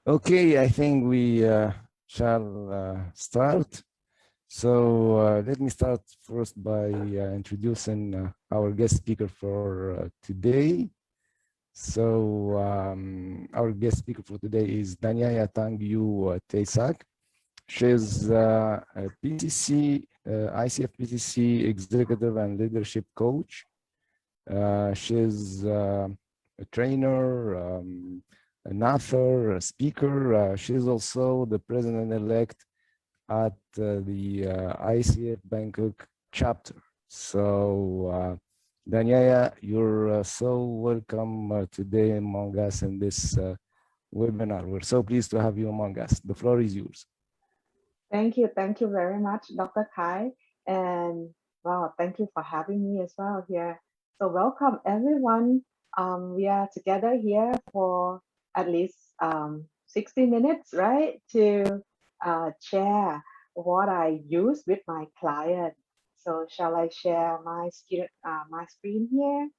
Okay, I think we shall start. So let me start first by introducing our guest speaker for today. So our guest speaker for today is Danaiya Tang-u-thaisuk. She's a PCC, ICF PCC executive and leadership coach. She's a trainer, an author, a speaker. She's also the president-elect at the ICF Bangkok chapter. So Danaiya, you're so welcome today among us in this webinar. We're so pleased to have you among us. The floor is yours. Thank you very much, Dr. Khai, and wow, thank you for having me as well here. So welcome everyone. We are together here for at least 60 minutes, right, to share what I use with my client. So shall I share my screen here?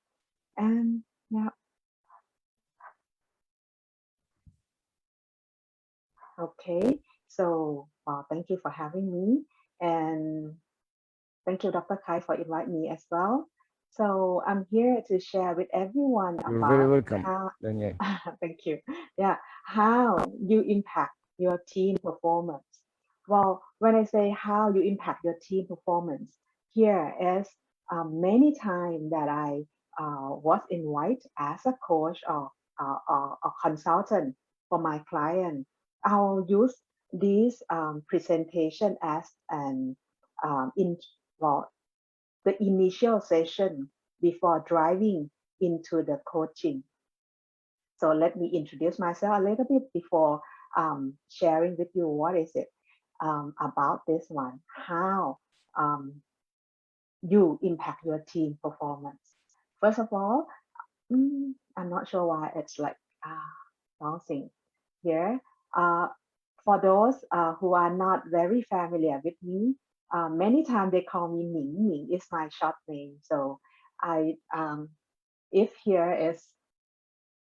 And yeah. Okay, so thank you for having me, and thank you, Dr. Khai, for inviting me as well. So I'm here to share with everyone You're about very welcome, how, Danaiya. thank you. Yeah, how you impact your team performance. Well, when I say how you impact your team performance, here is many times that I was invited as a coach or a consultant for my client. I'll use this presentation as an well, the initial session before driving into the coaching. So let me introduce myself a little bit before sharing with you what is it about this one, how you impact your team performance. First of all, I'm not sure why it's like bouncing here. For those who are not very familiar with me, many times they call me Ning. Ning is my short name. So I, if here is,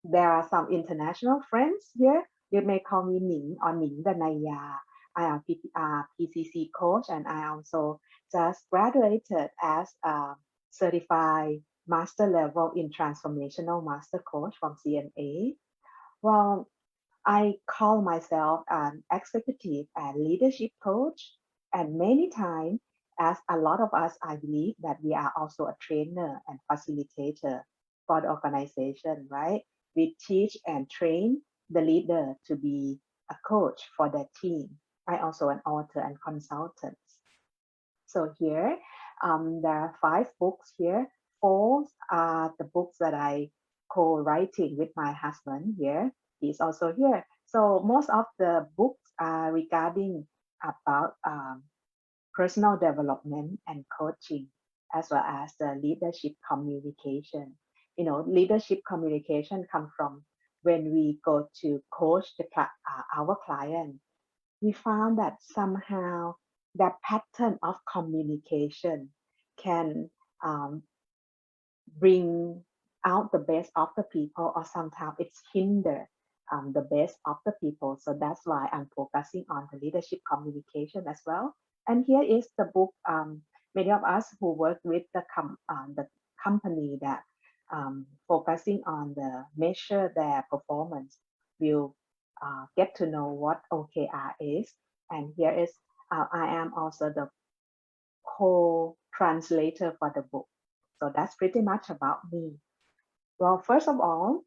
there are some international friends here, you may call me Ning or Ning Danaiya. I am PCC coach, and I also just graduated as a certified master level in transformational master coach from CNA. Well, I call myself an executive and leadership coach, and many times, as a lot of us, I believe that we are also a trainer and facilitator for the organization, right? We teach and train the leader to be a coach for their team. I also an author and consultant. So here, there are 5 books here. 4 are the books that I co-writing with my husband here. He's also here. So most of the books are regarding about personal development and coaching, as well as the leadership communication. You know, leadership communication comes from when we go to coach our client. We found that somehow the pattern of communication can bring out the best of the people, or sometimes it's hinder the best of the people. So that's why I'm focusing on the leadership communication as well. And here is the book. Many of us who work with the company that focusing on the measure their performance will get to know what OKR is. And here is I am also the co-translator for the book. So that's pretty much about me. Well, first of all,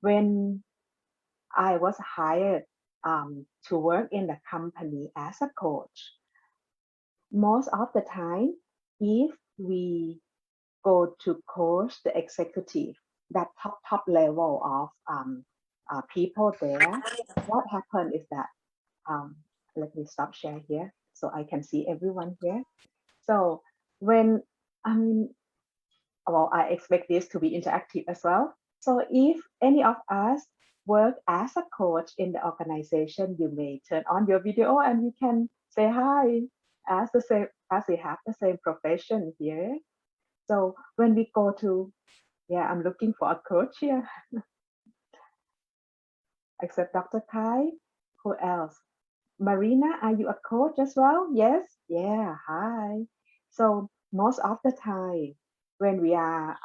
when I was hired to work in the company as a coach, most of the time, if we go to coach the executive, that top level of people there, what happened is that, let me stop share here so I can see everyone here. So when, well, I expect this to be interactive as well. So if any of us work as a coach in the organization, you may turn on your video and you can say hi as we have the same profession here. So when we go to Yeah, I'm looking for a coach here. Except Dr. Kai. Who else? Marina, are you a coach as well? Yes? Yeah, hi. So most of the time when we are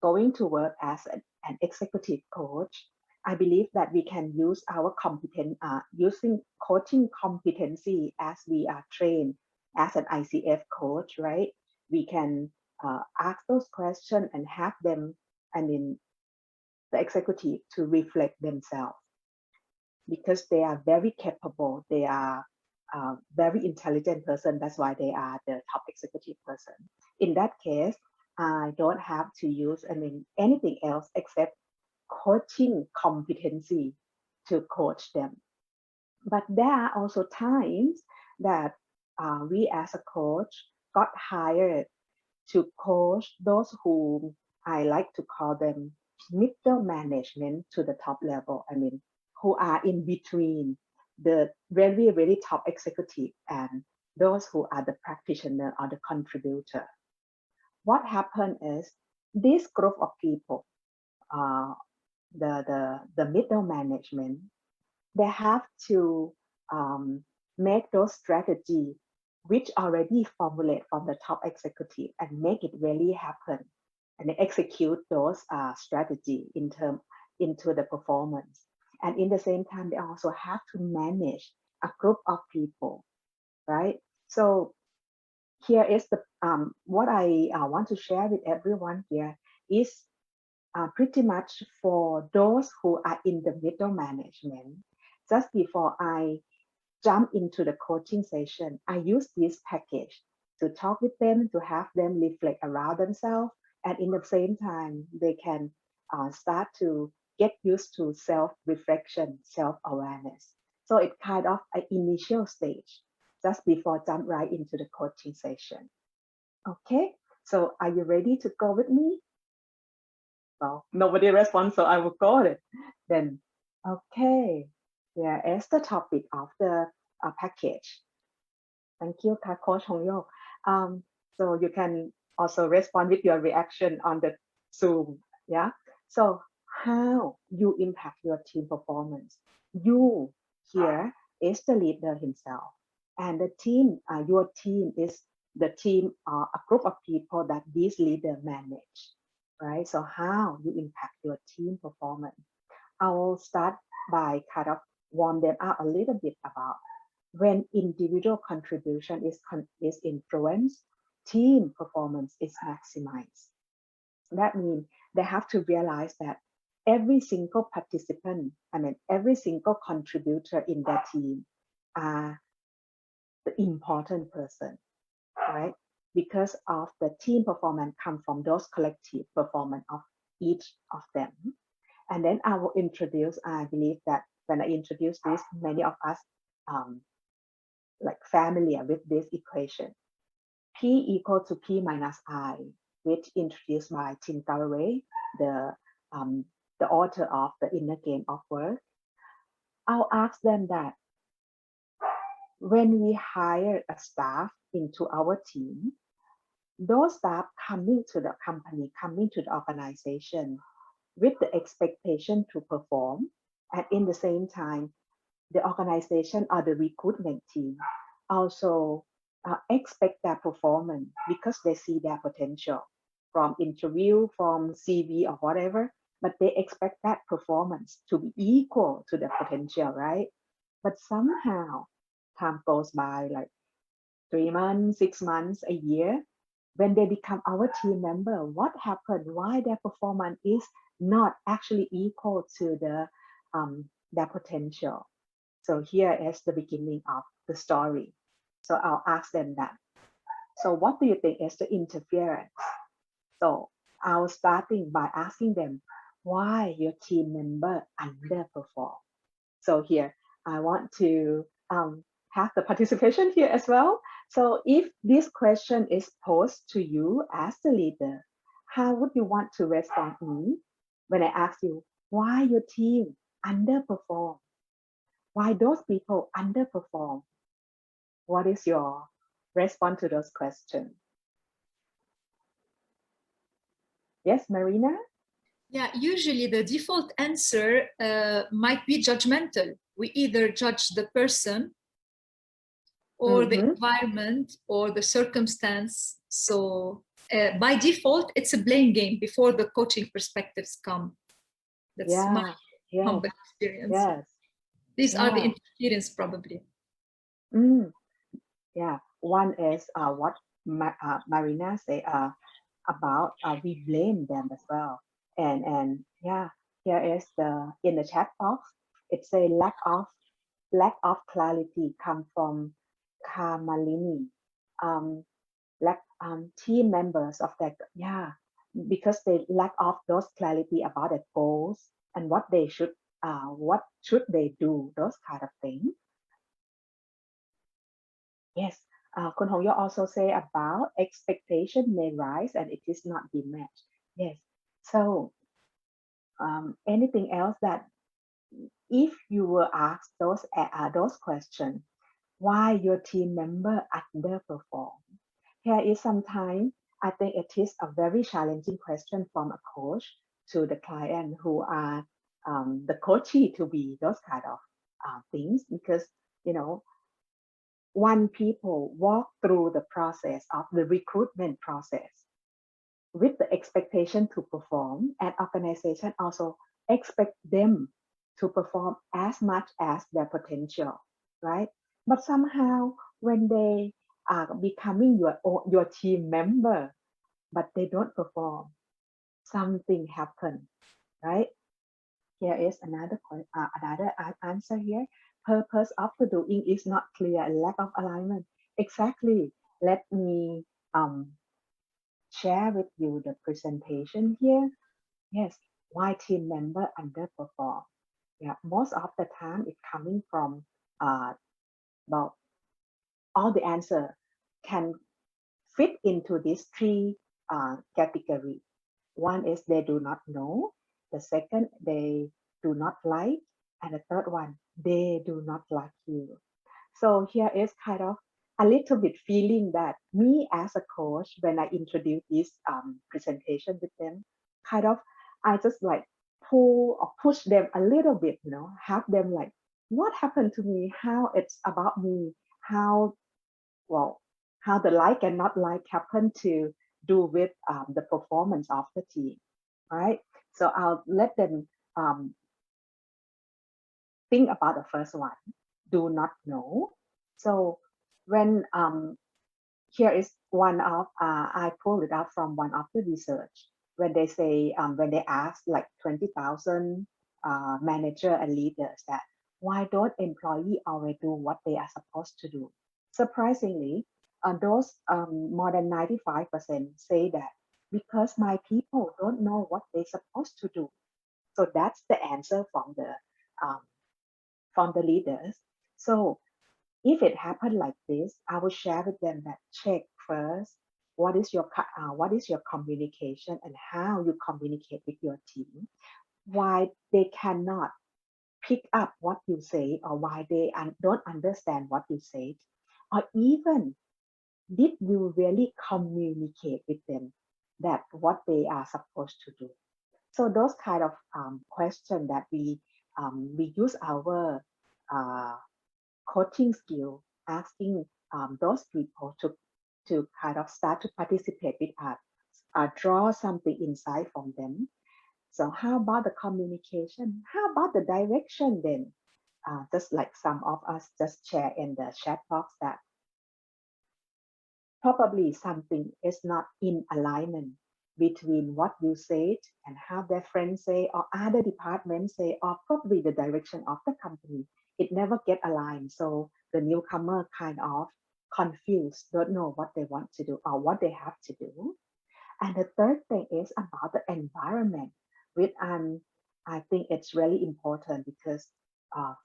going to work as an executive coach, I believe that we can use our using coaching competency as we are trained as an ICF coach, right? We can ask those questions and have them, I mean, the executive to reflect themselves because they are very capable. They are very intelligent person. That's why they are the top executive person. In that case, I don't have to use, anything else except coaching competency to coach them. But there are also times that we as a coach got hired to coach those who I like to call them middle management to the top level. Who are in between the very, very top executive and those who are the practitioner or the contributor. What happened is this group of people, uh, the middle management, they have to make those strategies which already formulate from the top executive and make it really happen and execute those strategy into the performance. And in the same time, they also have to manage a group of people, right? So here is the what I want to share with everyone here is pretty much for those who are in the middle management. Just before I jump into the coaching session, I use this package to talk with them, to have them reflect around themselves, and in the same time, they can start to get used to self-reflection, self-awareness. So it's kind of an initial stage just before jump right into the coaching session. Okay, so are you ready to go with me? Well, nobody responds, so I will go it. Then, okay, here is the topic of the package. Thank you, Coach Hong-yok. So you can also respond with your reaction on the Zoom. Yeah. So how you impact your team performance? You here is the leader himself, and the team, your team is the team, a group of people that this leader manage, right? So how you impact your team performance? I will start by kind of warm them up a little bit about when individual contribution is influenced, team performance is maximized. That means they have to realize that every single participant, every single contributor in their team are the important person, right? Because of the team performance come from those collective performance of each of them. And then I will introduce, I believe that when I introduce this, many of us like familiar with this equation. P equal to P minus I, which introduced by Tim Galloway, the author of The Inner Game of Work. I'll ask them that when we hire a staff into our team, those staff coming to the company, coming to the organization with the expectation to perform, and in the same time, the organization or the recruitment team also expect their performance because they see their potential from interview, from CV or whatever, but they expect that performance to be equal to the potential, right? But somehow time goes by like 3 months, 6 months, a year. When they become our team member, what happened? Why their performance is not actually equal to their potential? So here is the beginning of the story. So I'll ask them that. So what do you think is the interference? So I was starting by asking them why your team member underperform. So here I want to have the participation here as well. So if this question is posed to you as the leader, how would you want to respond to me when I ask you why your team underperform? Why those people underperform? What is your response to those questions? Yes, Marina? Yeah, usually the default answer might be judgmental. We either judge the person or the environment or the circumstance. So by default, it's a blame game before the coaching perspectives come. That's my humble experience. Yes. These are the interference probably. Yeah. One is what Marina say about we blame them as well. And yeah, here is in the chat box, it's a lack of clarity come from Kamalini. Lack team members of that, because they lack of those clarity about their goals and what should they do, those kind of things. Yes, Kun Hong Yo also say about expectation may rise and it is not be met. Yes, so anything else that if you were asked those questions, why your team member underperform? Here is sometimes I think it is a very challenging question from a coach to the client who are the coachee to be those kind of things, because when people walk through the process of the recruitment process with the expectation to perform, and organization also expect them to perform as much as their potential, right? But somehow when they are becoming your team member, but they don't perform, something happens, right? Here is another answer here. Purpose of the doing is not clear, lack of alignment. Exactly. Let me share with you the presentation here. Yes, why team member underperform? Yeah, most of the time it's coming from well, all the answer can fit into these three categories. One is they do not know. The second, they do not like. And the third one, they do not like you. So here is kind of a little bit feeling that me as a coach, when I introduce this presentation with them, kind of, I just like pull or push them a little bit, have them like, what happened to me? How it's about me? How, well, how the like and not like happen to do with the performance of the team, right? So I'll let them think about the first one, do not know. So when here is one of I pulled it out from one of the research when they say when they ask like 20,000 manager and leaders that why don't employee always do what they are supposed to do? Surprisingly, those more than 95% say that because my people don't know what they're supposed to do. So that's the answer from the leaders. So if it happened like this, I will share with them that check first what is your communication and how you communicate with your team. Why they cannot pick up what you say, or why they don't understand what you say, or even did you really communicate with them that what they are supposed to do? So those kind of questions that we use our coaching skill, asking those people to kind of start to participate with us, draw something inside from them. So how about the communication? How about the direction then? Just like some of us just share in the chat box that probably something is not in alignment between what you said and how their friends say or other departments say, or probably the direction of the company. It never get aligned. So the newcomer kind of confused, don't know what they want to do or what they have to do. And the third thing is about the environment, which I think it's really important because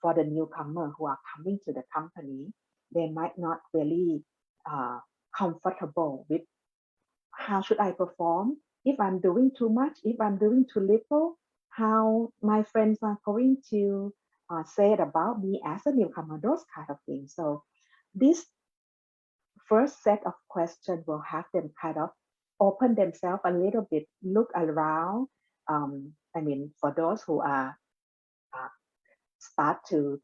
for the newcomer who are coming to the company, they might not really comfortable with how should I perform, if I'm doing too much, if I'm doing too little, how my friends are going to say it about me as a newcomer, those kind of things. So this first set of questions will have them kind of open themselves a little bit, look around. I mean, for those who are start to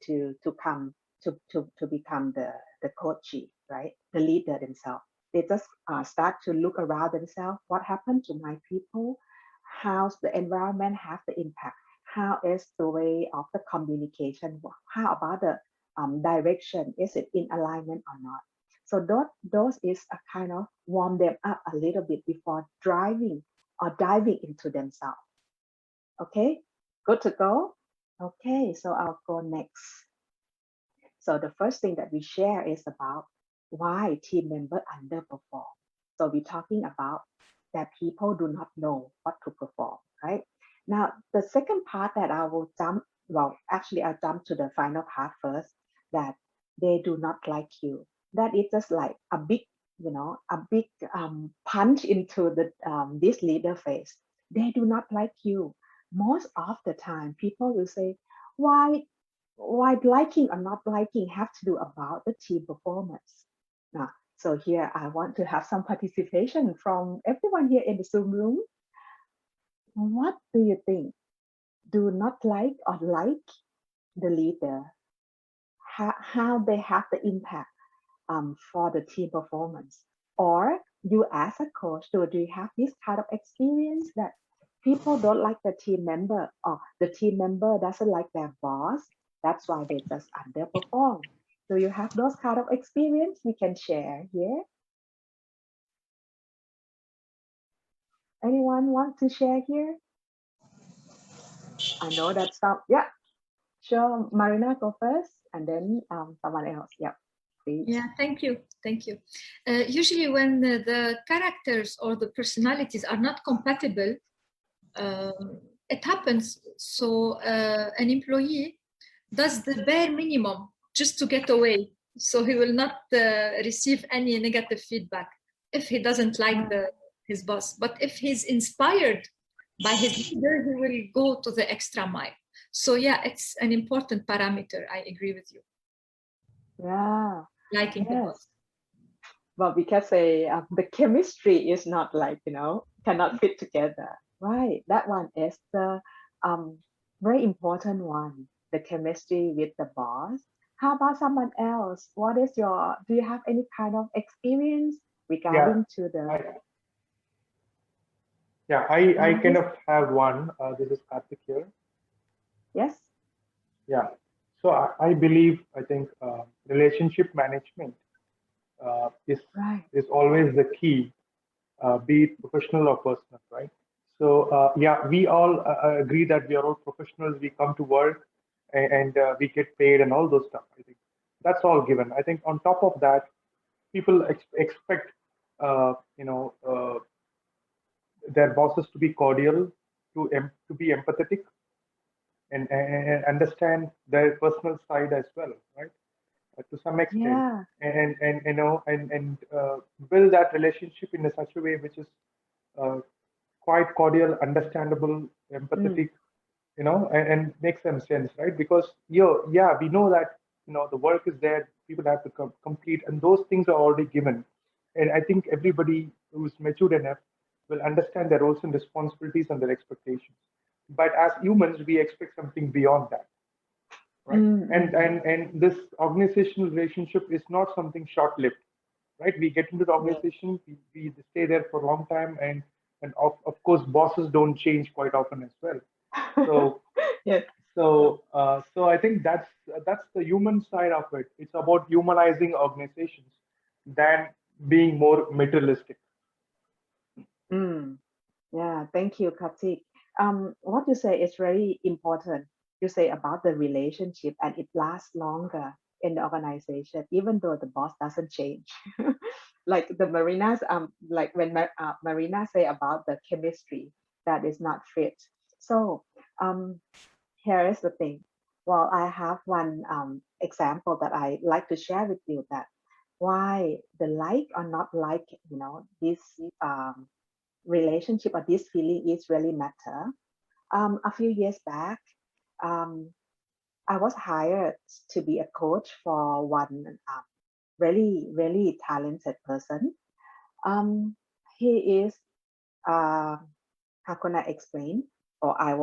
come to become the coachee, right? The leader themselves. They just start to look around themselves. What happened to my people? How's the environment have the impact? How is the way of the communication? How about the direction? Is it in alignment or not? So those is a kind of warm them up a little bit before driving or diving into themselves. Okay, good to go. Okay, so I'll go next. So the first thing that we share is about why team members underperform. So we're talking about that people do not know what to perform, right? Now, the second part that I will jump, well, actually I'll jump to the final part first, that they do not like you. That is just like a big, a big punch into the this leader face. They do not like you. Most of the time, people will say, why liking or not liking have to do about the team performance. Now, so here I want to have some participation from everyone here in the Zoom room. What do you think? Do not like or like the leader? How they have the impact for the team performance? Or you as a coach, do you have this kind of experience that people don't like the team member, or the team member doesn't like their boss? That's why they just underperform. Do you have those kind of experience we can share here? Anyone want to share here? I know that some, yeah, sure. Marina, go first, and then someone else. Yeah, please. Yeah, thank you. Usually when the characters or the personalities are not compatible, it happens. So an employee does the bare minimum just to get away. So he will not receive any negative feedback if he doesn't like his boss. But if he's inspired by his leader, he will go to the extra mile. So yeah, it's an important parameter. I agree with you. Yeah. Liking the boss. Well, because the chemistry is not like, cannot fit together. Right. That one is the very important one, the chemistry with the boss. How about someone else? Do you have any kind of experience regarding to the... I kind of have one. This is Karthik here. Yes. Yeah. So I think relationship management is always the key, be it professional or personal, right? So we all agree that we are all professionals. We come to work and we get paid and all those stuff. I think that's all given. I think on top of that, people expect their bosses to be cordial, to be empathetic, and understand their personal side as well, right? To some extent, and build that relationship in such a way which is quite cordial, understandable, empathetic, and makes some sense, right? Because we know that the work is there, people have to complete, and those things are already given. And I think everybody who's matured enough will understand their roles and responsibilities and their expectations. But as humans, we expect something beyond that, right? And this organizational relationship is not something short-lived, right? We get into the organization, we stay there for a long time, and of course, bosses don't change quite often as well. So so I think that's the human side of it. It's about humanizing organizations than being more materialistic. Yeah, thank you, Karthik. What you say is very important. You say about the relationship, and it lasts longer in the organization, even though the boss doesn't change. Like the Marina's, like when Marina say about the chemistry that is not fit. So here is the thing. Well, I have one example that I like to share with you, that why the like or not like, this relationship or this feeling is really matter. A few years back, I was hired to be a coach for one really, really talented person. He is how can I explain? Or I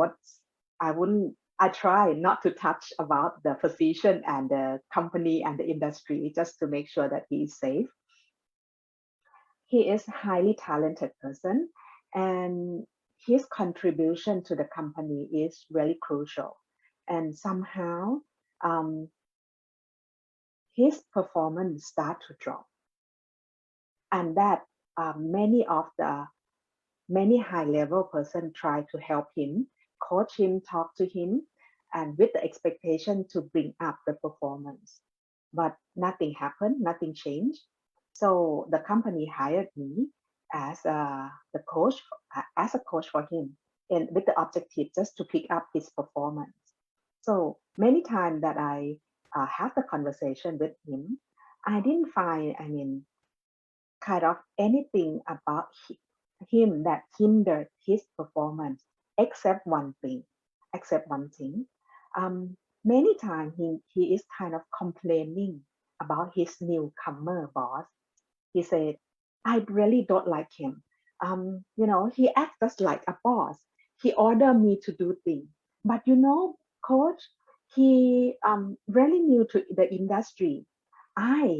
try not to touch about the position and the company and the industry just to make sure that he is safe. He is a highly talented person, and his contribution to the company is really crucial. And somehow, his performance start to drop, and that many high-level person try to help him, coach him, talk to him, and with the expectation to bring up the performance. But nothing happened, nothing changed. So the company hired me as a coach for him, and with the objective just to pick up his performance. So many times that I have the conversation with him, I didn't find, kind of anything about him that hindered his performance, except one thing. Many times he is kind of complaining about his newcomer boss. He said, I really don't like him. He acts just like a boss. He ordered me to do things. But coach, he really new to the industry. I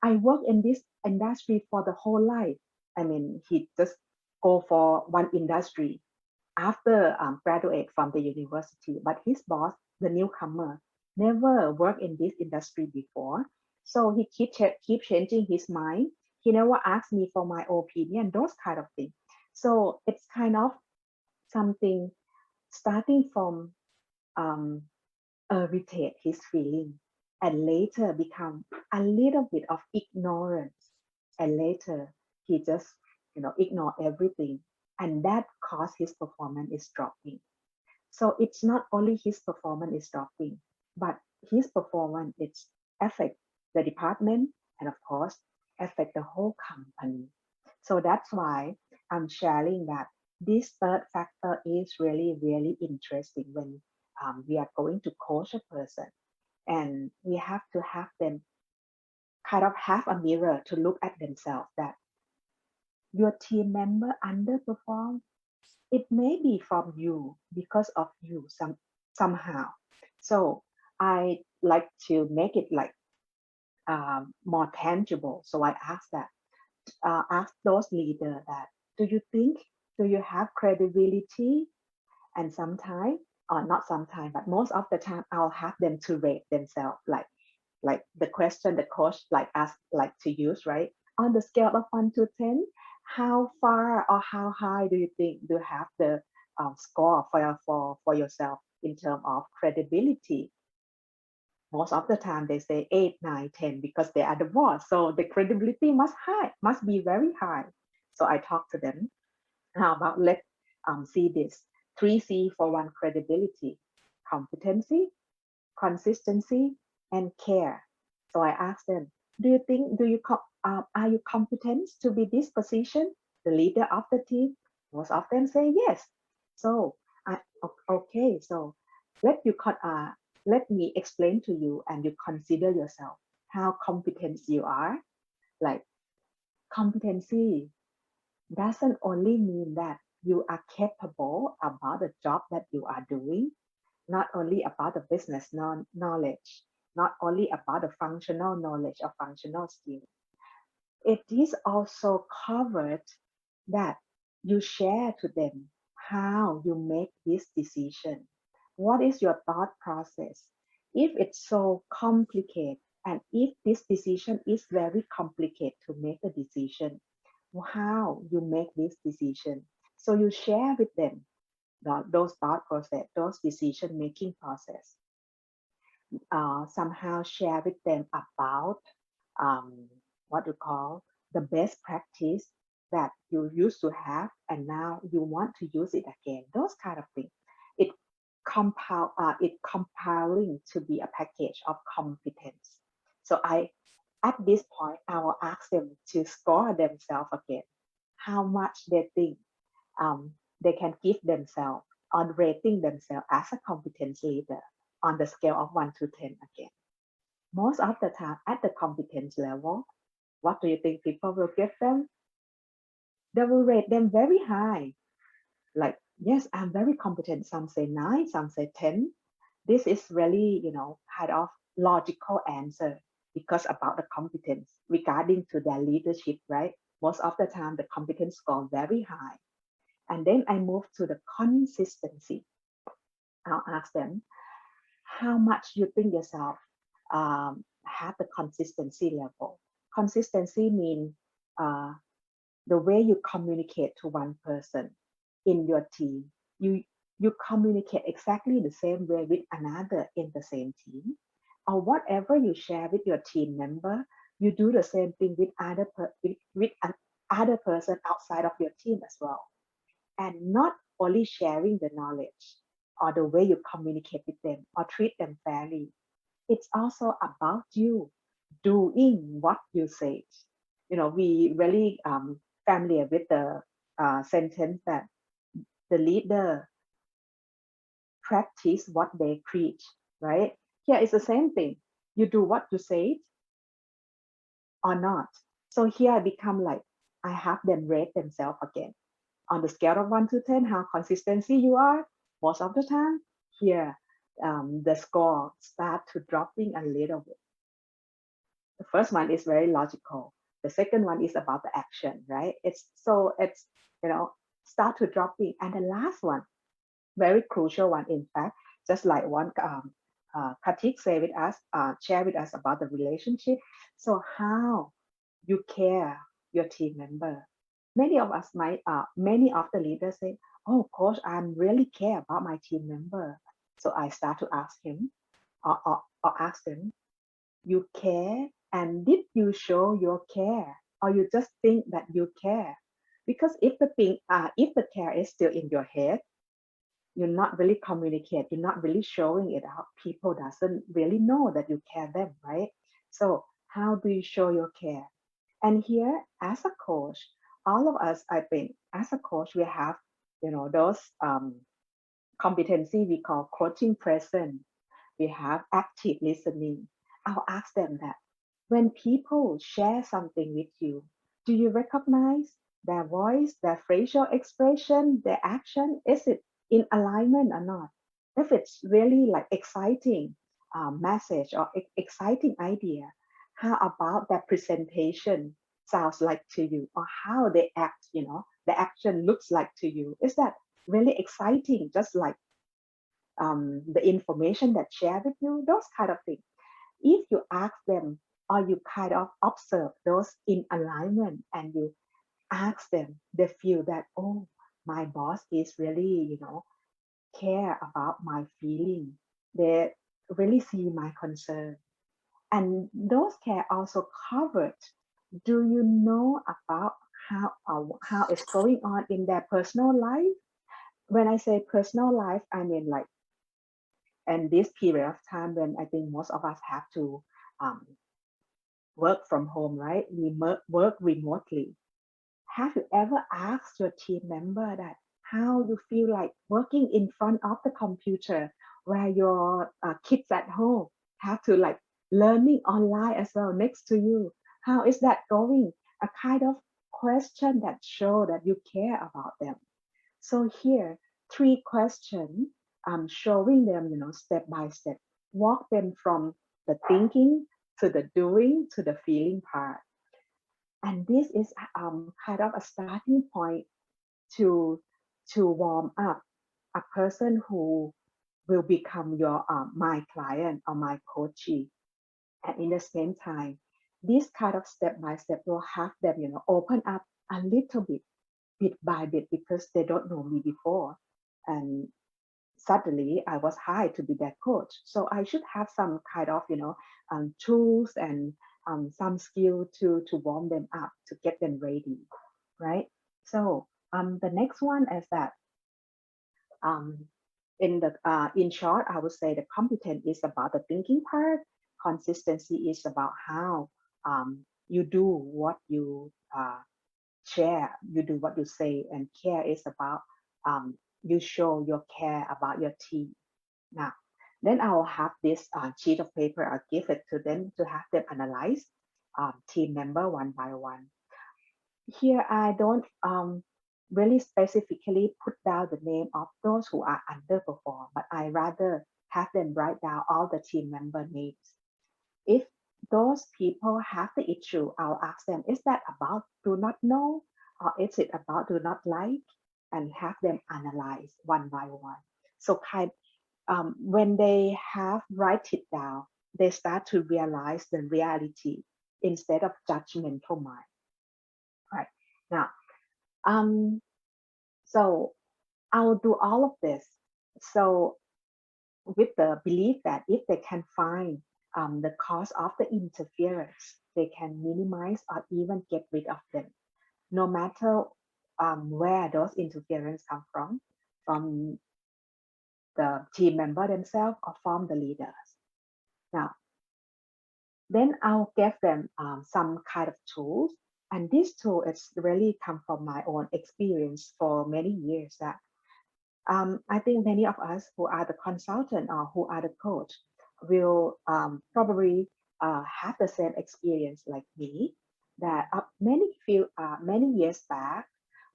work in this industry for the whole life. He just go for one industry after graduate from the university. But his boss, the newcomer, never worked in this industry before. So he keep changing his mind. He never asked me for my opinion, those kind of things. So it's kind of something starting from irritate his feeling, and later become a little bit of ignorance. And later he just ignore everything, and that caused his performance is dropping. So it's not only his performance is dropping, but his performance it's affect the department, and of course affect the whole company. So that's why I'm sharing that this third factor is really, really interesting when we are going to coach a person, and we have to have them kind of have a mirror to look at themselves, that your team member underperform. It may be from you, because of you somehow. So I like to make it like more tangible. So I ask those leaders that, do you have credibility? And sometimes, or not sometimes, but most of the time, I'll have them to rate themselves, like the question the coach like to use, right? On the scale of 1 to 10, how far or how high do you think you have the score for yourself in terms of credibility? Most of the time they say 8, 9, 10 because they are the boss. So the credibility must be very high. So I talk to them. How about let's see this 3C for one: credibility, competency, consistency, and care. So I ask them, are you competent to be this position, the leader of the team? Most of them say yes. So okay, so let me explain to you, and you consider yourself how competent you are. Like, competency doesn't only mean that you are capable about the job that you are doing, not only about the business knowledge, not only about the functional knowledge or functional skills. It is also covered that you share to them how you make this decision. What is your thought process? If it's so complicated, and if this decision is very complicated to make a decision, how you make this decision. So you share with them those thought process, those decision making process. Somehow share with them about what you call the best practice that you used to have, and now you want to use it again. Those kind of things. It compiling to be a package of competence. So at this point, I will ask them to score themselves again, how much they think they can give themselves on rating themselves as a competence leader on the scale of 1 to 10 again. Most of the time at the competence level, what do you think people will give them? they will rate them very high. Like, yes, I'm very competent. Some say 9, some say 10. This is really, kind of logical answer because about the competence regarding to their leadership, right? Most of the time, the competence score very high. And then I move to the consistency. I'll ask them, how much you think yourself have the consistency level? Consistency means the way you communicate to one person in your team. You communicate exactly the same way with another in the same team, or whatever you share with your team member, you do the same thing with other person outside of your team as well. And not only sharing the knowledge or the way you communicate with them or treat them fairly. It's also about you doing what you say. We really familiar with the sentence that the leader practice what they preach, right? Here it's the same thing. You do what you say or not. So here I become like, I have them rate themselves again. On the scale of 1 to 10, how consistency you are, most of the time, here the score start to dropping a little bit. The first one is very logical. The second one is about the action, right? It's start to dropping. And the last one, very crucial one, in fact, just like one Katik share with us about the relationship. So how you care your team member. Many of the leaders say, oh, coach, I really care about my team member. So I start to ask him or ask them, you care? And did you show your care? Or you just think that you care? Because if the care is still in your head, you're not really communicate, you're not really showing it out. People doesn't really know that you care them, right? So how do you show your care? And here, as a coach, all of us, I think, as a coach, we have, those competency we call coaching present. We have active listening. I'll ask them that when people share something with you, do you recognize their voice, their facial expression, their action? Is it in alignment or not? If it's really like exciting message or exciting idea, how about that presentation sounds like to you, or how they act, the action looks like to you? Is that really exciting, just like the information that shared with you? Those kind of things. If you ask them or you kind of observe those in alignment and you ask them, they feel that, oh, my boss is really, care about my feeling. They really see my concern. And those care also covered. Do you know about how it's going on in their personal life? When I say personal life, I mean like, and this period of time when I think most of us have to work from home, right? We work remotely. Have you ever asked your team member that how you feel like working in front of the computer where your kids at home have to like learning online as well next to you? How is that going? A kind of question that show that you care about them. So here, 3 questions, showing them, step by step, walk them from the thinking to the doing to the feeling part. And this is kind of a starting point to warm up a person who will become your my client or my coachee. And in the same time, this kind of step by step will have them, open up a little bit by bit, because they don't know me before. And suddenly I was hired to be their coach. So I should have some kind of, tools and some skill to warm them up, to get them ready, right? So the next one is that in short, I would say the competence is about the thinking part. Consistency is about how you do what you share, you do what you say, and care is about you show your care about your team. Now, then I will have this sheet of paper. I'll give it to them to have them analyze team member one by one. here I don't really specifically put down the name of those who are underperform, but I rather have them write down all the team member names. If those people have the issue, I'll ask them, is that about do not know or is it about do not like? And have them analyze one by one. So when they have write it down, they start to realize the reality instead of judgmental mind. Right now, so I'll do all of this. So with the belief that if they can find the cause of the interference, they can minimize or even get rid of them, no matter where those interference come from the team member themselves or from the leaders. Now, then I'll give them some kind of tools, and this tool is really come from my own experience for many years. That I think many of us who are the consultant or who are the coach will probably have the same experience like me. That many years back,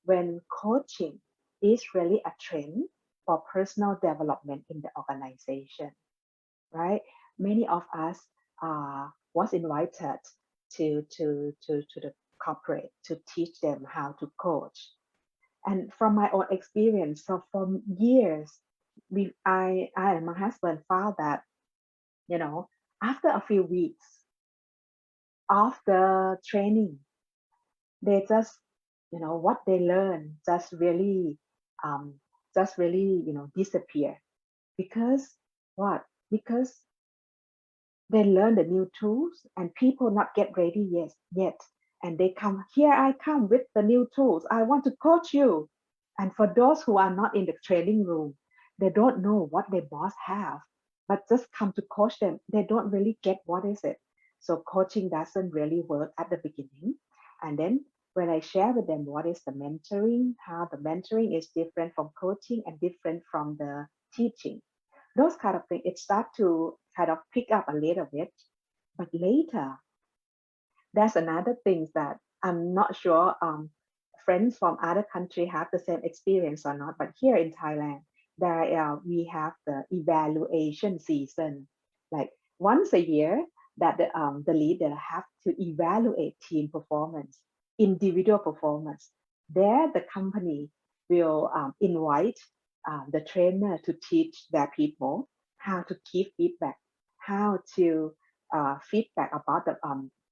when coaching is really a trend for personal development in the organization, right? Many of us was invited to the corporate to teach them how to coach. And from my own experience, so for years, I and my husband found that, after a few weeks of the training, they just, what they learn just really, disappear. Because what? Because they learn the new tools and people not get ready yet. And they come, here I come with the new tools. I want to coach you. And for those who are not in the training room, they don't know what their boss have, but just come to coach them. They don't really get what is it. So coaching doesn't really work at the beginning. And then when I share with them what is the mentoring, how the mentoring is different from coaching and different from the teaching, those kind of things, it starts to kind of pick up a little bit. But later, there's another thing that I'm not sure friends from other countries have the same experience or not. But here in Thailand, we have the evaluation season, like once a year that the leader have to evaluate team performance, individual performance. There, the company will invite the trainer to teach their people how to give feedback, how to feedback about the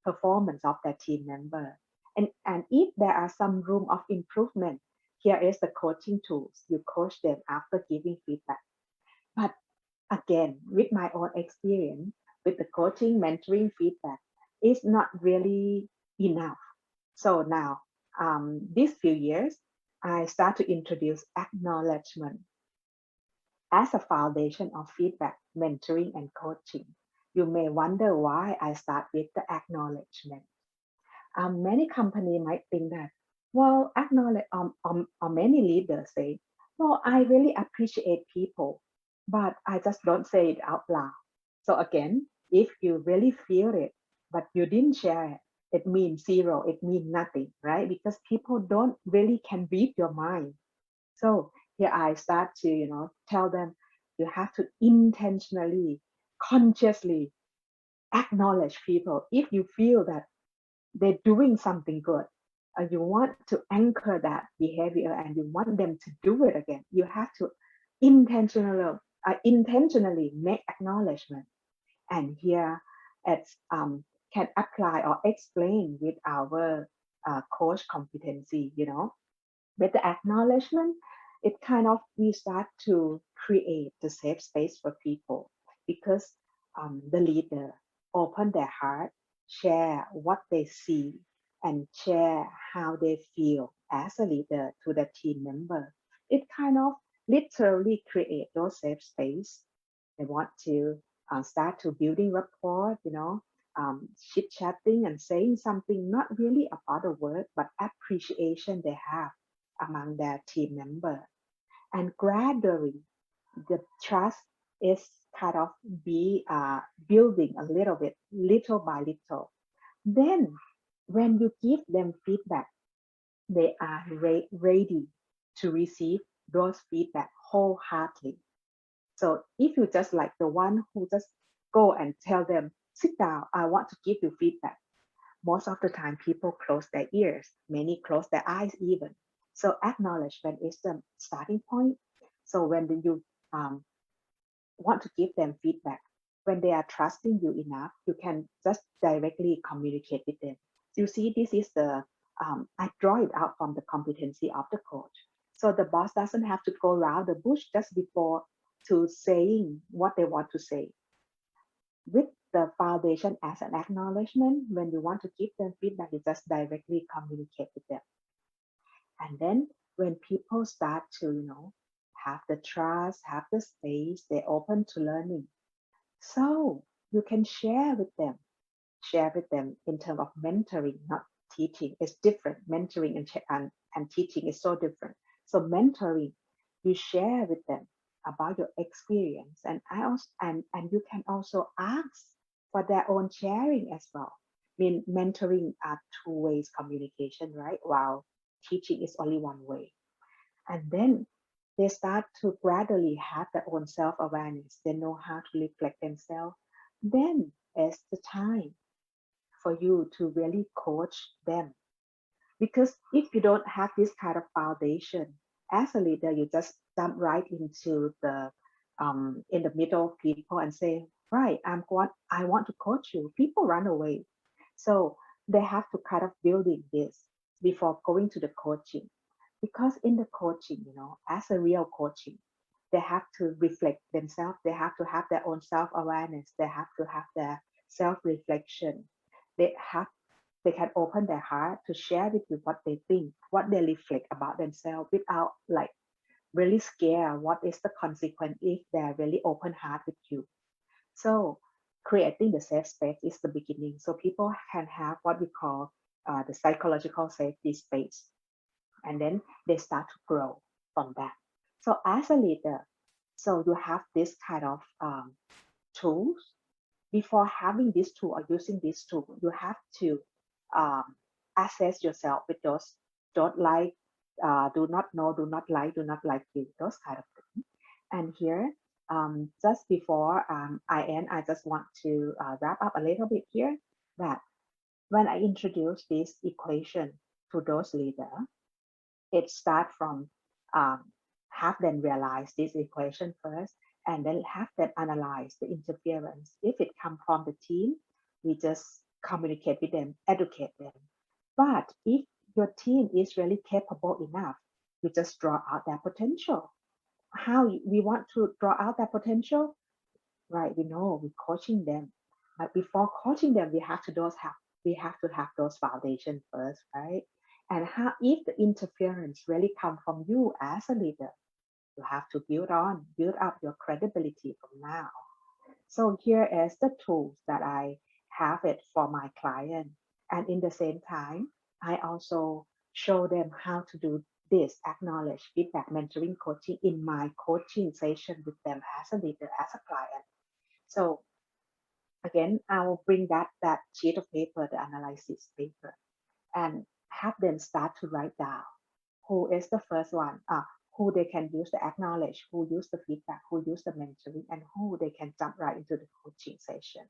performance of their team member. And if there are some room of improvement, here is the coaching tools. You coach them after giving feedback. But again, with my own experience, with the coaching, mentoring, feedback, is not really enough. So now, these few years, I start to introduce acknowledgement as a foundation of feedback, mentoring, and coaching. You may wonder why I start with the acknowledgement. Many companies might think that, well, acknowledge, or many leaders say, well, I really appreciate people, but I just don't say it out loud. So again, if you really feel it, but you didn't share it, it means zero, it means nothing, right? Because people don't really can read your mind. So here I start to, tell them you have to intentionally, consciously acknowledge people. If you feel that they're doing something good, you want to anchor that behavior and you want them to do it again, you have to intentionally make acknowledgement. And here it's can apply or explain with our coach competency, with the acknowledgement, it kind of we start to create the safe space for people because the leader open their heart, share what they see, and share how they feel as a leader to the team member. It kind of literally create those safe space. They want to start to building rapport, chit chatting and saying something not really about the work, but appreciation they have among their team member. And gradually, the trust is kind of be building a little bit, little by little. Then, when you give them feedback, they are ready to receive those feedback wholeheartedly. So if you just like the one who just go and tell them, sit down, I want to give you feedback. Most of the time, people close their ears, many close their eyes even. So acknowledgement is the starting point. So when you want to give them feedback, when they are trusting you enough, you can just directly communicate with them. You see, this is the, I draw it out from the competency of the coach. So the boss doesn't have to go around the bush just before to saying what they want to say. With the foundation as an acknowledgement, when you want to give them feedback, you just directly communicate with them. And then when people start to, have the trust, have the space, they're open to learning. So you can share with them in terms of mentoring, not teaching. It's different. Mentoring and teaching is so different. So mentoring, you share with them about your experience, and you can also ask for their own sharing as well. I mean, mentoring are two ways communication, right? While teaching is only one way. And then they start to gradually have their own self-awareness. They know how to reflect themselves. Then it's the time for you to really coach them. Because if you don't have this kind of foundation, as a leader, you just jump right into the in the middle of people and say, right, I want to coach you. People run away. So they have to kind of building this before going to the coaching. Because in the coaching, as a real coaching, they have to reflect themselves. They have to have their own self-awareness. They have to have their self-reflection. They can open their heart to share with you what they think, what they reflect about themselves without like really scare what is the consequence if they're really open heart with you. So creating the safe space is the beginning. So people can have what we call the psychological safety space. And then they start to grow from that. So as a leader, so you have this kind of tools. Before having this tool or using this tool, you have to assess yourself with those don't like, do not know, do not like you, those kind of things. And here, just before I end, I just want to wrap up a little bit here that when I introduce this equation to those leaders, it starts from have them realize this equation first, and then have them analyze the interference. If it comes from the team, we just communicate with them, educate them. But if your team is really capable enough, you just draw out their potential. How we want to draw out their potential, right? We know we're coaching them, but before coaching them, we have to have those foundations first, right? And how if the interference really come from you as a leader, you have to build up your credibility from now. So here is the tools that I have it for my client. And in the same time, I also show them how to do this, acknowledge feedback, mentoring, coaching in my coaching session with them as a leader, as a client. So again, I will bring that sheet of paper, the analysis paper, and have them start to write down who is the first one, who they can use the acknowledge, who use the feedback, who use the mentoring, and who they can jump right into the coaching session.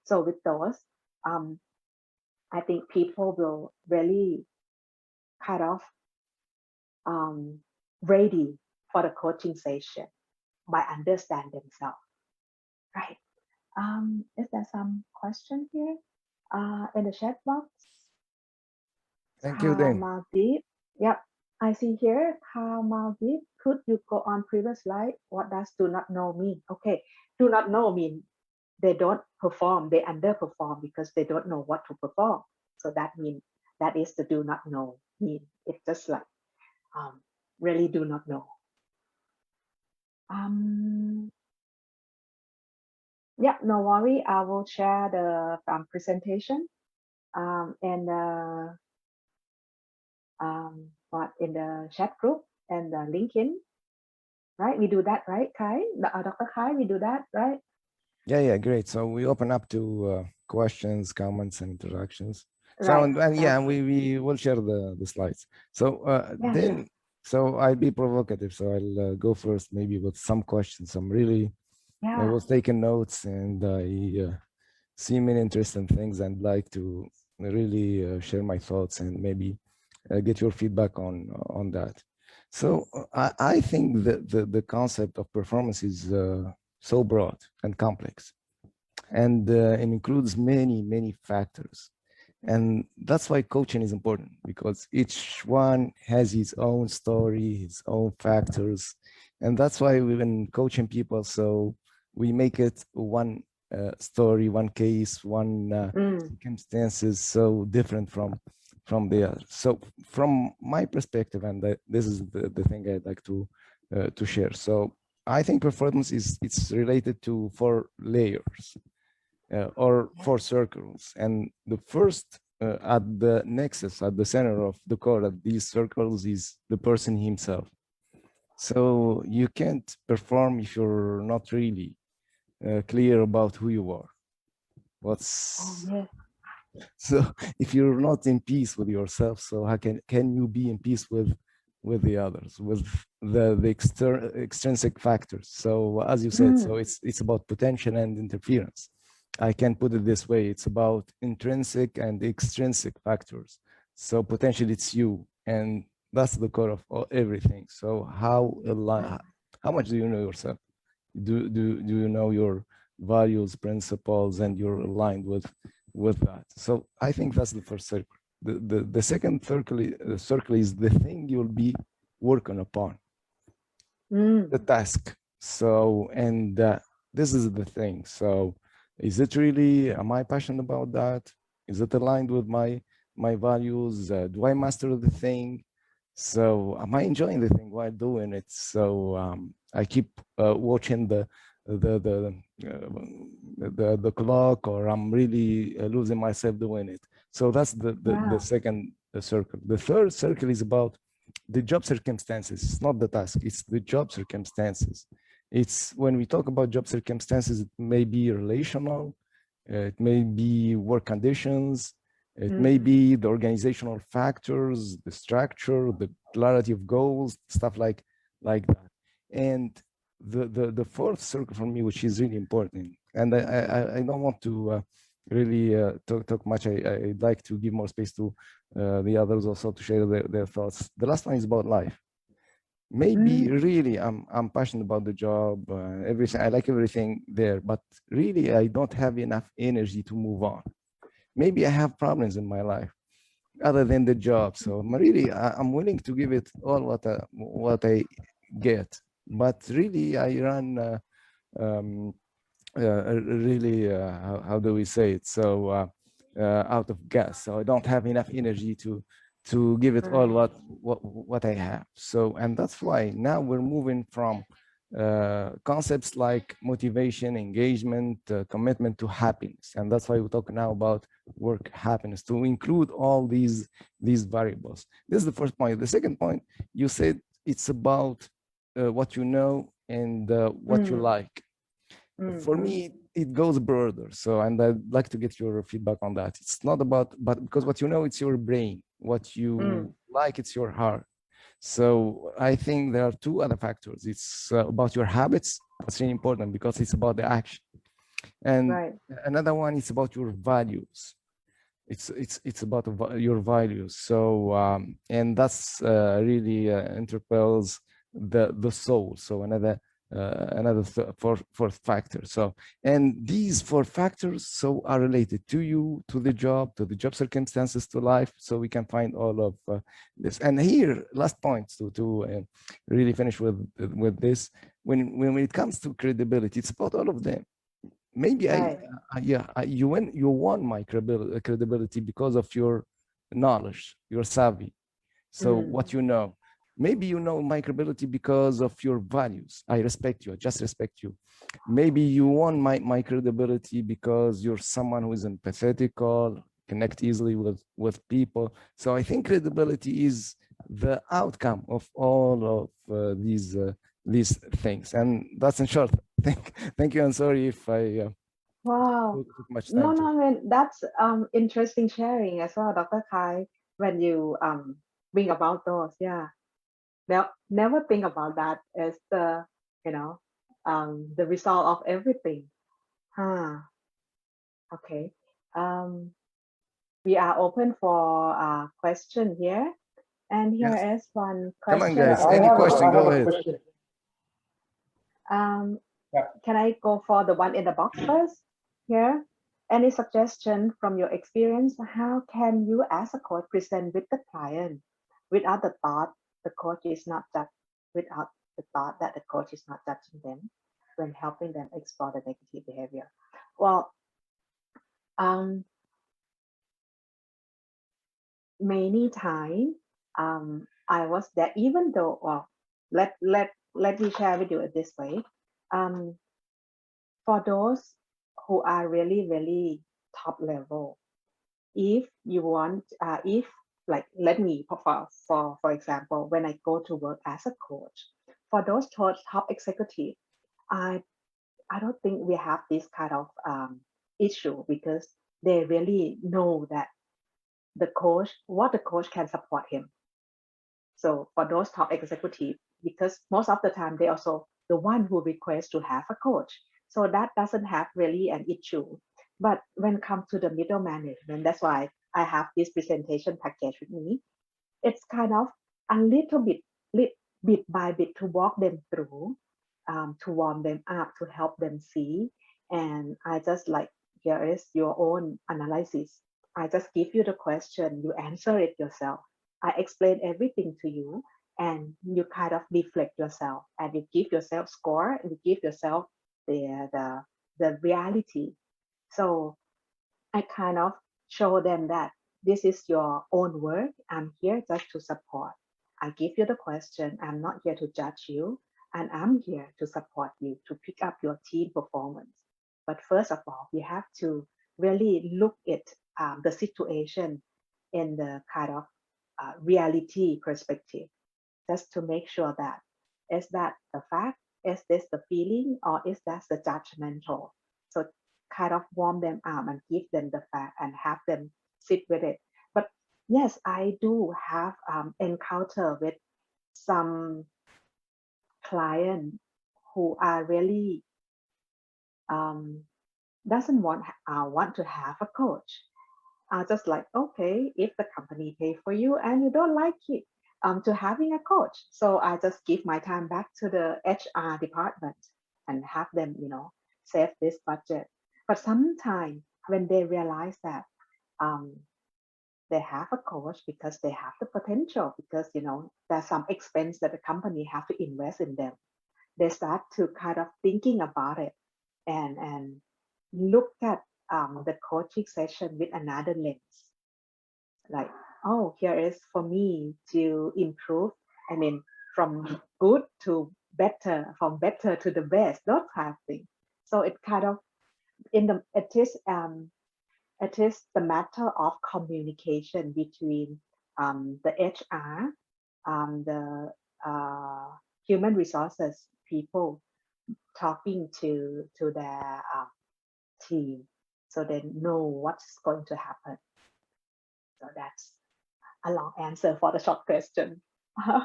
So with those, I think people will really kind of ready for the coaching session by understand themselves, right? Is there some question here in the chat box? Thank you, Ding. Maldeep. Yep, I see here. Maldeep, could you go on previous slide? What does do not know mean? Okay, do not know mean they don't perform, they underperform because they don't know what to perform. So that means that is the do not know mean. It's just like really do not know. Yeah, no worry. I will share the presentation and in the chat group and the LinkedIn. Right, we do that, right, Kai? Dr. Kai, we do that, right? Yeah, great. So we open up to questions, comments, and interactions. So Right. and yeah, Okay. we will share the slides. So Yeah, then, so I'll be provocative. So I'll go first, maybe with some questions. I yeah, was taking notes, and I see many interesting things, and like to really share my thoughts and maybe get your feedback on that. So I think that the concept of performance is so broad and complex, and it includes many factors. And that's why coaching is important, because each one has his own story, his own factors. And that's why we've been coaching people. So we make it one story, one case, one circumstances so different from the other. So from my perspective, and this is the thing I'd like to share. So I think performance it's related to 4 layers. Or 4 circles, and the first at the nexus, at the center of the core of these circles, is the person himself. So you can't perform if you're not really clear about who you are. So if you're not in peace with yourself, so how can you be in peace with the others, with the extrinsic factors? So as you said, so it's about potential and interference. I can put it this way: it's about intrinsic and extrinsic factors. So potentially it's you, and that's the core of everything. So how much do you know yourself? Do you know your values, principles, and you're aligned with that? So I think that's the first circle. The second circle is the thing you'll be working upon, the task. So, and this is the thing. So is it really, am I passionate about that? Is it aligned with my values? Do I master the thing? So am I enjoying the thing while doing it? So I keep watching the clock, or I'm really losing myself doing it. So that's the second circle. The third circle is about the job circumstances. It's not the task, it's the job circumstances. It's when we talk about job circumstances, it may be relational, it may be work conditions, it may be the organizational factors, the structure, the clarity of goals, stuff like that. And the fourth circle for me, which is really important, and I don't want to really talk much. I'd like to give more space to the others also to share their thoughts. The last one is about life. Maybe really I'm passionate about the job, everything. I like everything there, but really I don't have enough energy to move on. Maybe I have problems in my life other than the job. So I'm willing to give it all what I get, but really I run really how do we say it? So out of gas. So I don't have enough energy to give it all what I have. So, and that's why now we're moving from concepts like motivation, engagement, commitment to happiness. And that's why we talk now about work happiness, to include all these variables. This is the first point. The second point, you said it's about what you know and what you like. For me, it goes broader. So, and I'd like to get your feedback on that. It's not about, but because what you know, it's your brain. What you like, it's your heart. So I think there are 2 other factors. It's about your habits. That's really important because it's about the action. And another one is about your values. It's about your values. So and that's really interpels the soul. So another fourth factor. So, and these 4 factors so are related to you, to the job circumstances, to life. So we can find all of this. And here, last point to really finish with this. When it comes to credibility, it's about all of them. Maybe you won my credibility because of your knowledge, your savvy. So what you know. Maybe you know my credibility because of your values. I respect you. I just respect you. Maybe you want my credibility because you're someone who is empathetic, connect easily with people. So I think credibility is the outcome of all of these things. And that's in short. Thank you. I'm sorry if I Wow. Took much No, time to. no, I mean, that's interesting sharing as well, Dr. Kai, when you bring about those. Yeah. Never think about that as the, you know, the result of everything. Huh. Okay. We are open for question here. And here Yes. is one Come on, question. guys. I Any have question? Go a ahead. question. Yeah. Can I go for the one in the box first? Here, any suggestion from your experience? How can you, as a coach, present with the client without the thought the coach is not without the thought that the coach is not judging them when helping them explore the negative behavior? Well, many times I was there, even though, well, let me share with you this way. For those who are really top level, if you want, if like, let me for example, when I go to work as a coach, for those top executive, I don't think we have this kind of issue, because they really know that what the coach can support him. So for those top executive, because most of the time they also the one who request to have a coach, so that doesn't have really an issue. But when it comes to the middle management, that's why I have this presentation package with me. It's kind of a little bit by bit to walk them through, to warm them up, to help them see. And I just like, here is your own analysis. I just give you the question, you answer it yourself. I explain everything to you, and you kind of reflect yourself, and you give yourself score, and you give yourself the reality. So I kind of show them that this is your own work. I'm here just to support. I give you the question. I'm not here to judge you, and I'm here to support you to pick up your team performance. But first of all, we have to really look at the situation in the kind of reality perspective, just to make sure that is that the fact, is this the feeling, or is that the judgmental? So kind of warm them up and give them the fact and have them sit with it. But yes, I do have encounter with some client who are really doesn't want to have a coach. Just like, okay, if the company pay for you and you don't like it, to having a coach, so I just give my time back to the HR department and have them, save this budget. But sometimes when they realize that they have a coach because they have the potential, because there's some expense that the company have to invest in them, they start to kind of thinking about it and look at the coaching session with another lens, like, oh, here is for me to improve. I mean, from good to better, from better to the best, that kind of thing. So it kind of it is the matter of communication between the HR, the human resources people, talking to their team, so they know what's going to happen. So that's a long answer for the short question. I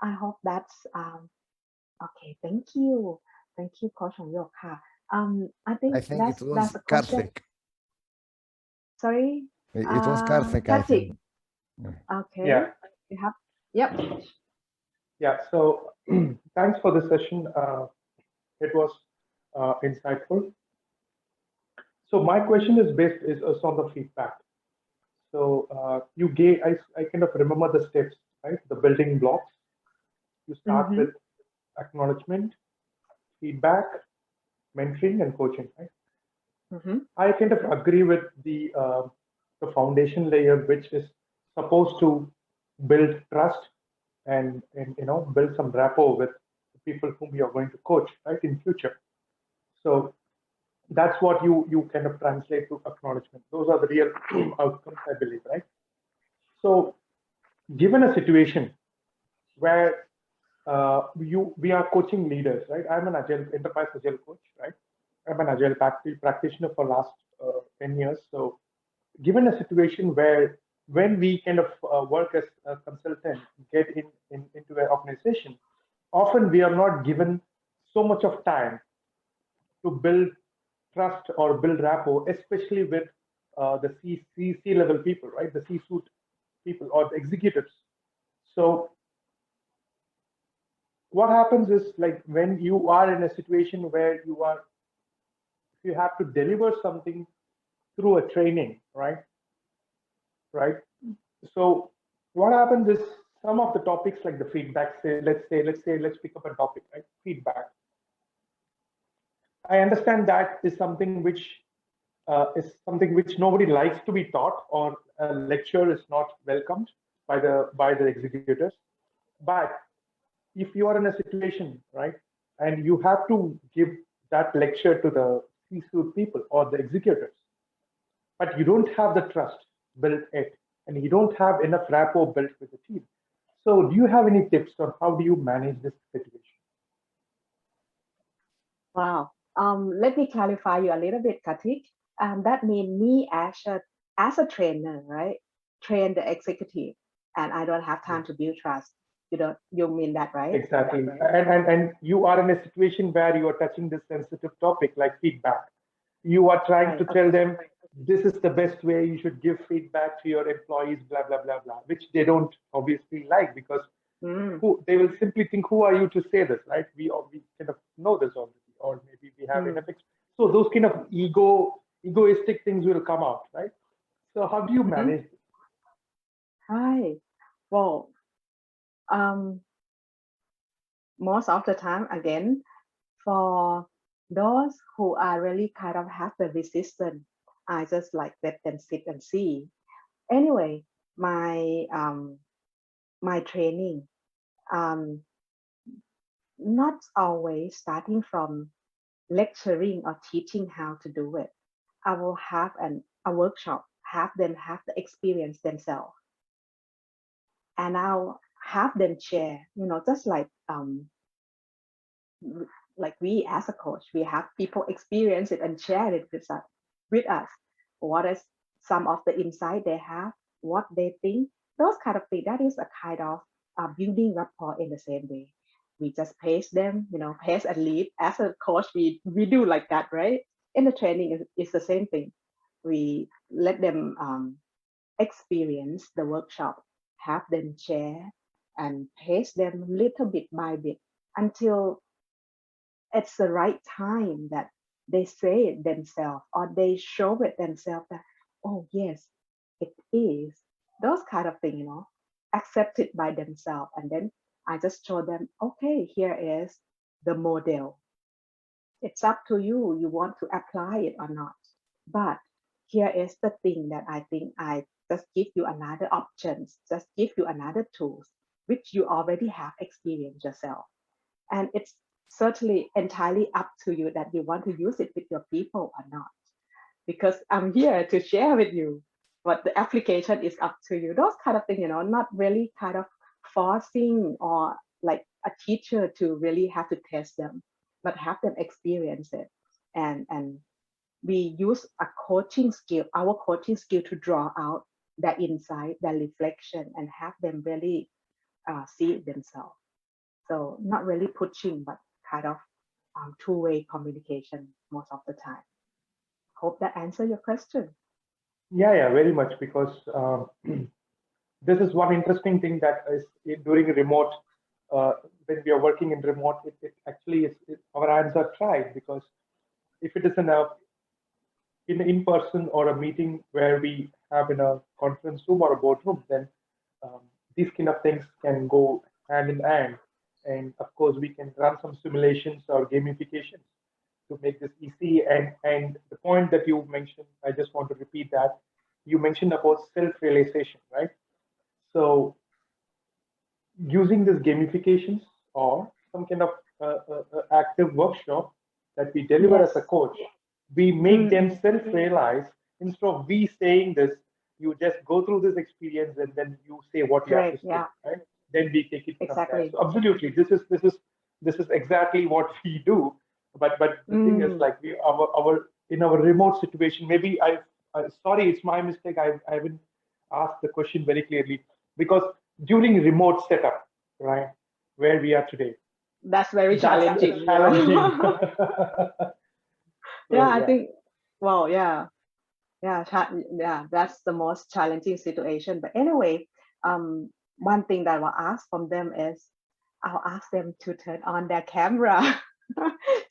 hope that's okay. Thank you, Coach Hong Yok. I think it was that's a question. Karthik. Sorry, It was Karthik, I think. Okay. Yeah. You have. Yep. Yeah. So thanks for the session. It was insightful. So my question is on the feedback. So you gave, I kind of remember the steps, right? The building blocks. You start with acknowledgement, feedback, mentoring, and coaching, right? I kind of agree with the foundation layer, which is supposed to build trust and build some rapport with the people whom you are going to coach, right, in future. So that's what you kind of translate to acknowledgement. Those are the real outcomes, I believe, right? So given a situation where we are coaching leaders, right? I'm an enterprise agile coach, right? I'm an agile practitioner for last 10 years. So given a situation where when we kind of work as a consultant, get into an organization, often we are not given so much of time to build trust or build rapport, especially with the C level people, right? The C-suite people or the executives. So what happens is, like, when you are in a situation where you have to deliver something through a training, right? So what happens is, some of the topics like the feedback, let's pick up a topic, right? Feedback. I understand that is something which nobody likes to be taught, or a lecture is not welcomed by the executors. But if you are in a situation, right, and you have to give that lecture to the C-suite people or the executors, but you don't have the trust built yet, and you don't have enough rapport built with the team. So do you have any tips on how do you manage this situation? Wow. Let me clarify you a little bit, Kartik. That means me as a trainer, right? Train the executive, and I don't have time to build trust. You mean that, right? Exactly. And you are in a situation where you are touching this sensitive topic like feedback. You are trying to tell them this is the best way you should give feedback to your employees, blah, blah, blah, blah, which they don't obviously like, because they will simply think, who are you to say this, right? We kind of know this already, or maybe we have enough. So those kind of egoistic things will come out, right? So how do you manage this? Hi. Well, most of the time, again, for those who are really kind of have the resistance, I just like let them sit and see. Anyway, my training, not always starting from lecturing or teaching how to do it. I will have a workshop, have them have the experience themselves, and I'll have them share. Just like we as a coach, we have people experience it and share it with us. What is some of the insight they have, what they think, those kind of things. That is a kind of building rapport in the same way. We just pace them, pace and lead. As a coach, we do like that, right? In the training, it's the same thing. We let them experience the workshop, have them share, and pace them little bit by bit until it's the right time that they say it themselves, or they show it themselves that, oh yes, it is. Those kind of things, accepted by themselves. And then I just show them, okay, here is the model. It's up to you. You want to apply it or not. But here is the thing that I think I just give you another options, just give you another tools, which you already have experienced yourself. And it's certainly entirely up to you that you want to use it with your people or not. Because I'm here to share with you, but the application is up to you. Those kind of things, not really kind of forcing or like a teacher to really have to test them, but have them experience it. And we use our coaching skill to draw out their insight, their reflection, and have them really see it themselves. So not really pushing, but kind of two-way communication most of the time. Hope that answers your question. Yeah, very much, because this is one interesting thing that is during remote, when we are working in remote, it actually is, our hands are tied, because if it is in person or a meeting where we have in a conference room or a boardroom, then these kind of things can go hand in hand. And of course, we can run some simulations or gamifications to make this easy. And the point that you mentioned, I just want to repeat that. You mentioned about self-realization, right? So using this gamifications or some kind of active workshop that we deliver as a coach, we make them self-realize. Instead of we saying this, you just go through this experience and then you say what you have to say, right? Then we take it from there. So absolutely, this is exactly what we do. But the thing is, like, our in our remote situation, maybe sorry, it's my mistake. I haven't asked the question very clearly, because during remote setup, right, where we are today, that's very challenging. Yeah, I think, well, yeah, that's the most challenging situation. But anyway, one thing that I'll ask from them is, I'll ask them to turn on their camera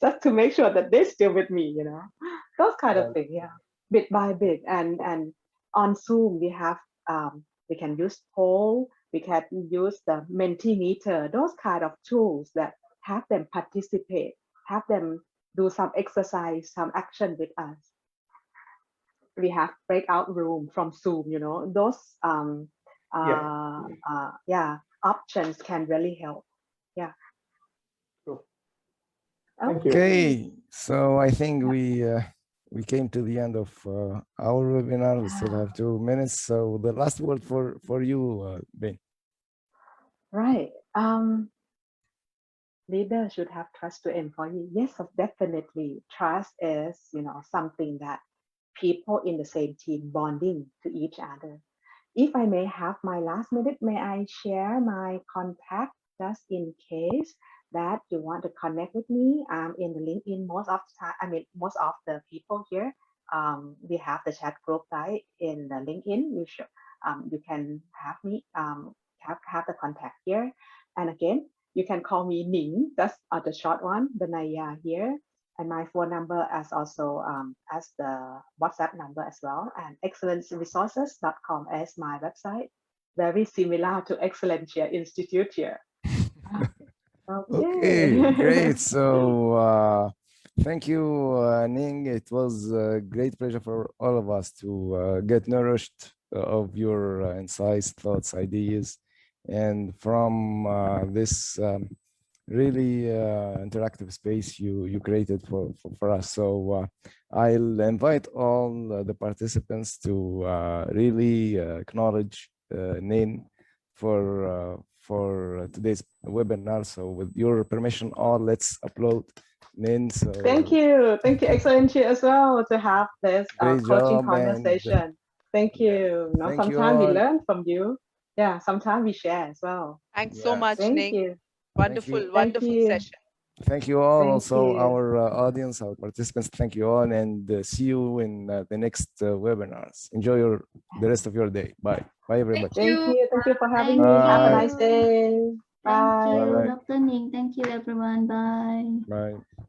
just to make sure that they're still with me, you know, those kind of things. Yeah, bit by bit. And on Zoom we have we can use poll, we can use the Mentimeter, those kind of tools that have them participate, have them do some exercise, some action with us. We have breakout room from Zoom, you know, those options can really help. Yeah. Cool. Okay, so I think we came to the end of our webinar. We still have 2 minutes. So the last word for you, Ben. Right. Leader should have trust to employee. Yes, definitely. Trust is, you know, something that people in the same team bonding to each other. If I may have my last minute, may I share my contact just in case that you want to connect with me? In the LinkedIn, most of the time, I mean, most of the people here, we have the chat group, right? In the LinkedIn, you can have me, have the contact here. And again, you can call me Ning, that's the short one, Danaiya here. And my phone number as also as the WhatsApp number as well. And excellenceresources.com as my website. Very similar to Excellentia Institute here. Okay, great. So thank you, Ning. It was a great pleasure for all of us to get nourished of your insights, thoughts, ideas, and from this really interactive space you created for us. So I'll invite all the participants to really acknowledge Ning for today's webinar. So with your permission, all let's upload Ning. So thank you, Excellency, as well, to have this coaching conversation. Thank you. You know, sometimes we learn from you. Yeah, sometimes we share as well. Thanks so much, Thank Ning. you. Wonderful, wonderful session. Thank you all. Also, our audience, our participants, thank you all, and see you in the next webinars. Enjoy the rest of your day. Bye. Bye, everybody. Thank you for having me. Have a nice day. Bye. Thank you, Dr. Ning. Thank you, everyone. Bye. Bye.